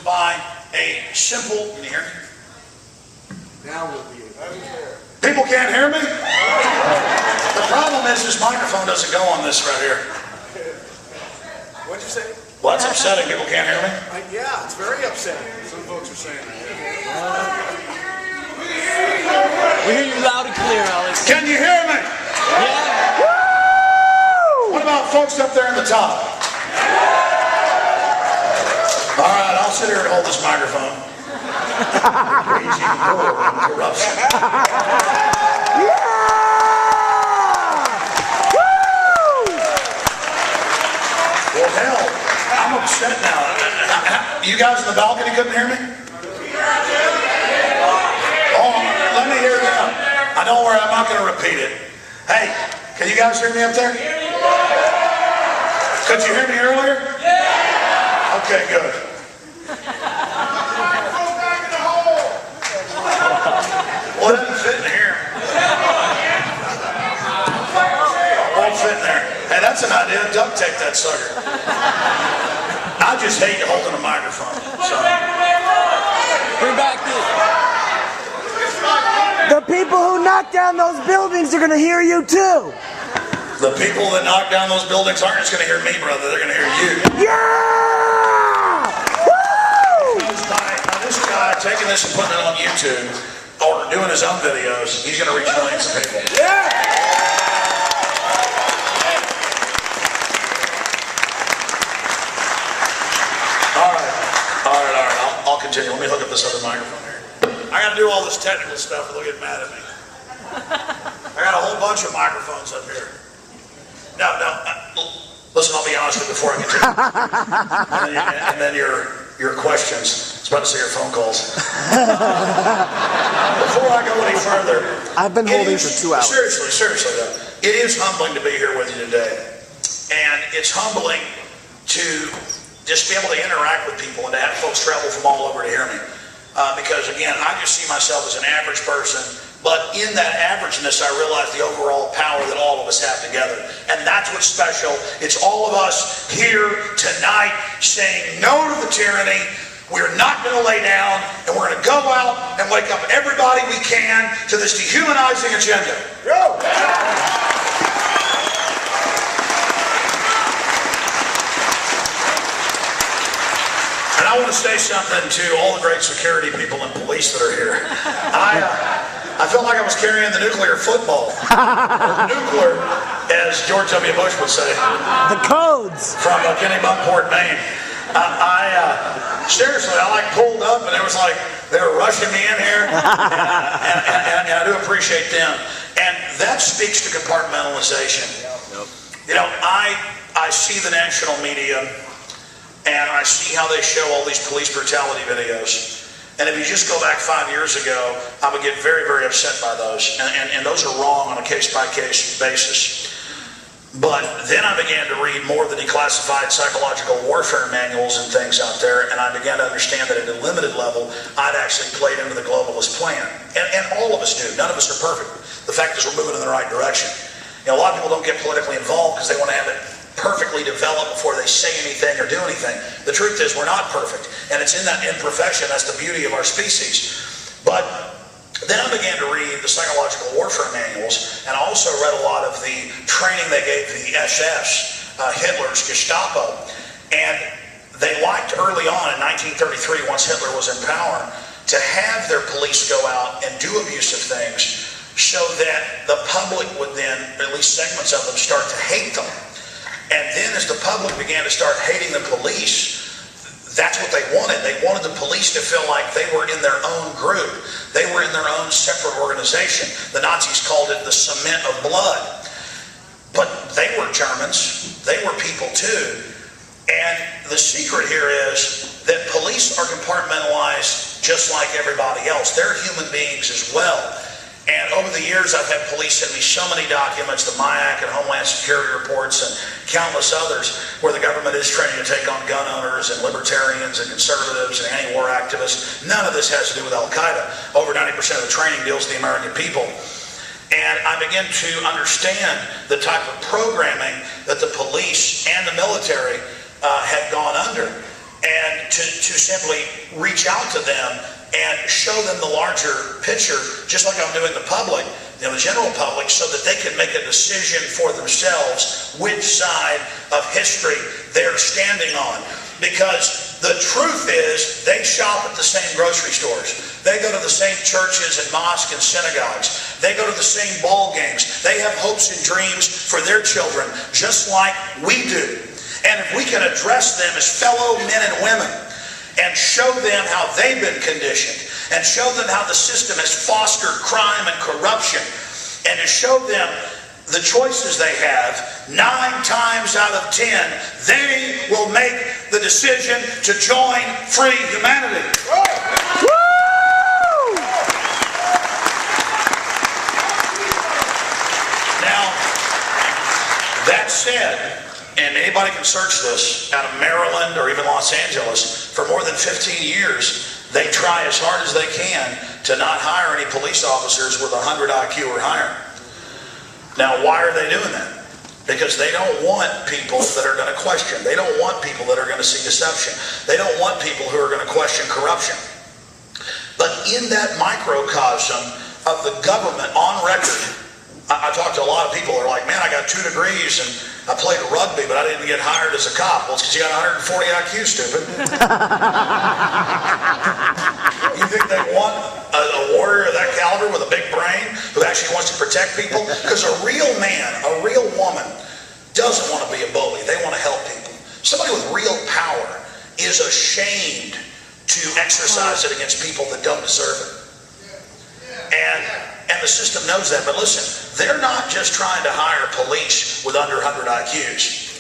by a simple, can you hear me? Now we'll be People can't hear me? The problem is this microphone doesn't go on this right here. What'd you say? Well, that's upsetting. People can't hear me. Yeah, it's very upsetting. Some folks are saying that. We hear you loud and clear, Alex. Can you hear me? Yeah. Woo! What about folks up there in the top? All right, I'll sit here and hold this microphone. Crazy corruption. Well, hell, I'm upset now. You guys in the balcony couldn't hear me? Oh, let me hear them. I don't worry, I'm not going to repeat it. Hey, can you guys hear me up there? Could you hear me earlier? Okay, good. Well, it doesn't fit in here. Won't fit in there. Hey, that's an idea. Duct tape that sucker. I just hate holding a microphone. So. Bring back The people who knock down those buildings are going to hear you too. The people that knock down those buildings aren't just going to hear me, brother. They're going to hear you. Yeah! Woo! Now, this guy taking this and putting it on YouTube or doing his own videos, he's going to reach millions of people. Yeah! All right. I'll continue. Let me hook up this other microphone here. I got to do all this technical stuff or they'll get mad at me. I got a whole bunch of microphones up here. No. Listen, I'll be honest with you before I continue. and then your questions. I was about to say your phone calls. Before I go any further, I've been holding for 2 hours. Seriously though, it is humbling to be here with you today. And it's humbling to just be able to interact with people and to have folks travel from all over to hear me. Because again, I just see myself as an average person, but in that averageness, I realize the overall power that all of us have together. And that's what's special. It's all of us here tonight saying no to the tyranny. We're not going to lay down, and we're going to go out and wake up everybody we can to this dehumanizing agenda. Go! And I want to say something to all the great security people and police that are here. I felt like I was carrying the nuclear football. Or nuclear, as George W. Bush would say. The codes. From Kennebunkport, Maine. Seriously, I pulled up and it was like they were rushing me in here. And I do appreciate them. And that speaks to compartmentalization. You know, I see the national media and I see how they show all these police brutality videos. And if you just go back 5 years ago, I would get very, very upset by those. And those are wrong on a case-by-case basis. But then I began to read more of the declassified psychological warfare manuals and things out there, and I began to understand that at a limited level, I'd actually played into the globalist plan. And all of us do. None of us are perfect. The fact is we're moving in the right direction. You know, a lot of people don't get politically involved because they want to have it perfectly developed before they say anything or do anything. The truth is we're not perfect, and it's in that imperfection that's the beauty of our species. But then I began to read the psychological warfare manuals, and I also read a lot of the training they gave to the SS, Hitler's Gestapo. And they liked early on in 1933, once Hitler was in power, to have their police go out and do abusive things so that the public would then, at least segments of them, start to hate them. And then as the public began to start hating the police, that's what they wanted. They wanted the police to feel like they were in their own group. They were in their own separate organization. The Nazis called it the cement of blood. But they were Germans. They were people too. And the secret here is that police are compartmentalized just like everybody else. They're human beings as well. And over the years, I've had police send me so many documents, the MIAC and Homeland Security reports and countless others, where the government is training to take on gun owners and libertarians and conservatives and anti-war activists. None of this has to do with Al-Qaeda. Over 90% of the training deals with the American people. And I began to understand the type of programming that the police and the military had gone under. and to simply reach out to them and show them the larger picture, just like I'm doing the public, the general public, so that they can make a decision for themselves which side of history they're standing on. Because the truth is, they shop at the same grocery stores. They go to the same churches and mosques and synagogues. They go to the same ball games. They have hopes and dreams for their children, just like we do. And if we can address them as fellow men and women and show them how they've been conditioned and show them how the system has fostered crime and corruption and to show them the choices they have, 9 times out of 10, they will make the decision to join free humanity. Now, that said, and anybody can search this, out of Maryland or even Los Angeles, for more than 15 years, they try as hard as they can to not hire any police officers with 100 IQ or higher. Now, why are they doing that? Because they don't want people that are going to question. They don't want people that are going to see deception. They don't want people who are going to question corruption. But in that microcosm of the government on record, I talk to a lot of people who are like, man, I got 2 degrees and I played rugby, but I didn't get hired as a cop. Well, it's because you got 140 IQ, stupid. You think they want a warrior of that caliber with a big brain who actually wants to protect people? Because a real man, a real woman doesn't want to be a bully. They want to help people. Somebody with real power is ashamed to exercise it against people that don't deserve it. And the system knows that. But listen, they're not just trying to hire police with under 100 IQs.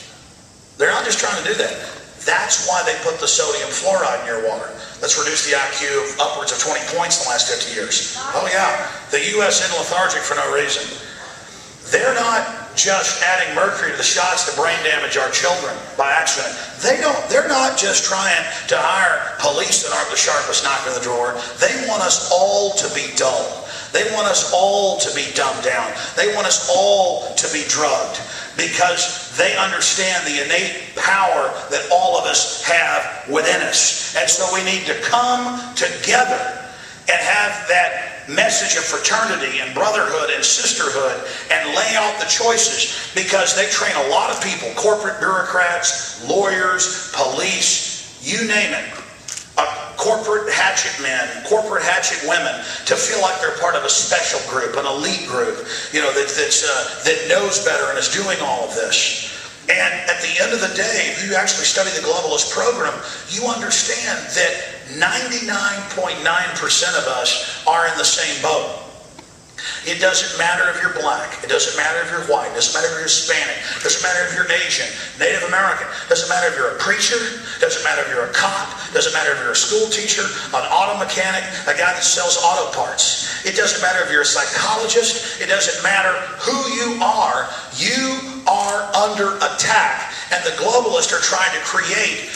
They're not just trying to do that. That's why they put the sodium fluoride in your water. That's reduced the IQ of upwards of 20 points in the last 50 years. Oh yeah, the U.S. in lethargic for no reason. They're not just adding mercury to the shots to brain damage our children by accident. They're not just trying to hire police that aren't the sharpest knife in the drawer. They want us all to be dull. They want us all to be dumbed down. They want us all to be drugged because they understand the innate power that all of us have within us. And so we need to come together and have that message of fraternity and brotherhood and sisterhood and lay out the choices, because they train a lot of people, corporate bureaucrats, lawyers, police, you name it. Corporate hatchet men, corporate hatchet women, to feel like they're part of a special group, an elite group, that knows better and is doing all of this. And at the end of the day, if you actually study the globalist program, you understand that 99.9% of us are in the same boat. It doesn't matter if you're black. It doesn't matter if you're white. It doesn't matter if you're Hispanic. It doesn't matter if you're Asian, Native American. It doesn't matter if you're a preacher. It doesn't matter if you're a cop. It doesn't matter if you're a school teacher, an auto mechanic, a guy that sells auto parts. It doesn't matter if you're a psychologist. It doesn't matter who you are. You are under attack. And the globalists are trying to create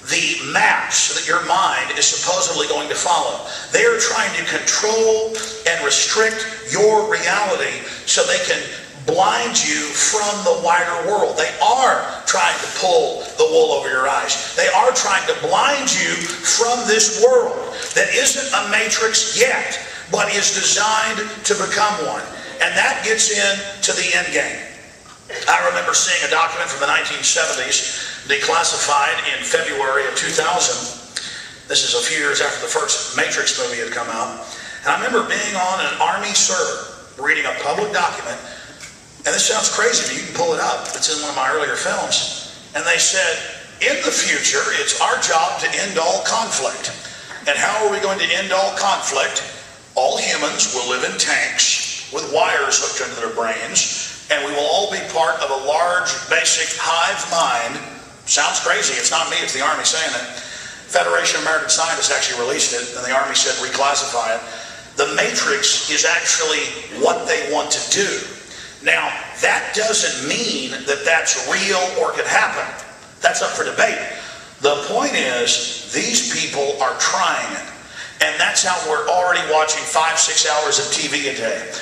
the maps that your mind is supposedly going to follow. They are trying to control and restrict your reality so they can blind you from the wider world. They are trying to pull the wool over your eyes. They are trying to blind you from this world that isn't a matrix yet, but is designed to become one. And that gets into the end game. I remember seeing a document from the 1970s, declassified in February of 2000. This is a few years after the first Matrix movie had come out. And I remember being on an Army server, reading a public document, and this sounds crazy, but you can pull it up. It's in one of my earlier films. And they said, in the future, it's our job to end all conflict. And how are we going to end all conflict? All humans will live in tanks with wires hooked into their brains, and we will all be part of a large, basic hive mind. Sounds crazy. It's not me. It's the Army saying it. Federation of American Scientists actually released it, and the Army said reclassify it. The Matrix is actually what they want to do. Now, that doesn't mean that that's real or could happen. That's up for debate. The point is, these people are trying it. And that's how we're already watching 5-6 hours of TV a day.